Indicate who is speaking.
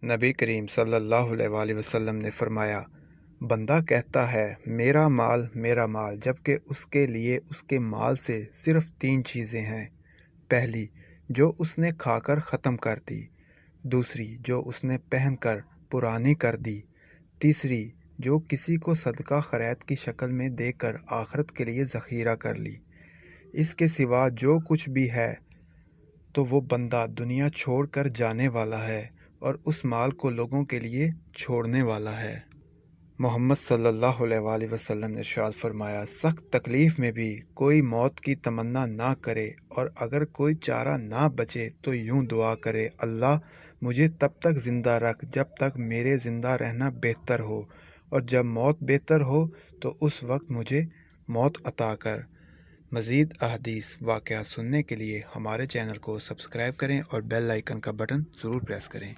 Speaker 1: نبی کریم صلی اللہ علیہ وسلم نے فرمایا، بندہ کہتا ہے میرا مال جبکہ اس کے لیے اس کے مال سے صرف 3 چیزیں ہیں۔ پہلی، جو اس نے کھا کر ختم کر دی۔ دوسری، جو اس نے پہن کر پرانی کر دی۔ تیسری، جو کسی کو صدقہ خیرات کی شکل میں دے کر آخرت کے لیے ذخیرہ کر لی۔ اس کے سوا جو کچھ بھی ہے تو وہ بندہ دنیا چھوڑ کر جانے والا ہے اور اس مال کو لوگوں کے لیے چھوڑنے والا ہے۔ محمد صلی اللہ علیہ وسلم نے ارشاد فرمایا، سخت تکلیف میں بھی کوئی موت کی تمنا نہ کرے، اور اگر کوئی چارہ نہ بچے تو یوں دعا کرے، اللہ مجھے تب تک زندہ رکھ جب تک میرے زندہ رہنا بہتر ہو، اور جب موت بہتر ہو تو اس وقت مجھے موت عطا کر۔ مزید احادیث واقعات سننے کے لیے ہمارے چینل کو سبسکرائب کریں اور بیل آئیکن کا بٹن ضرور پریس کریں۔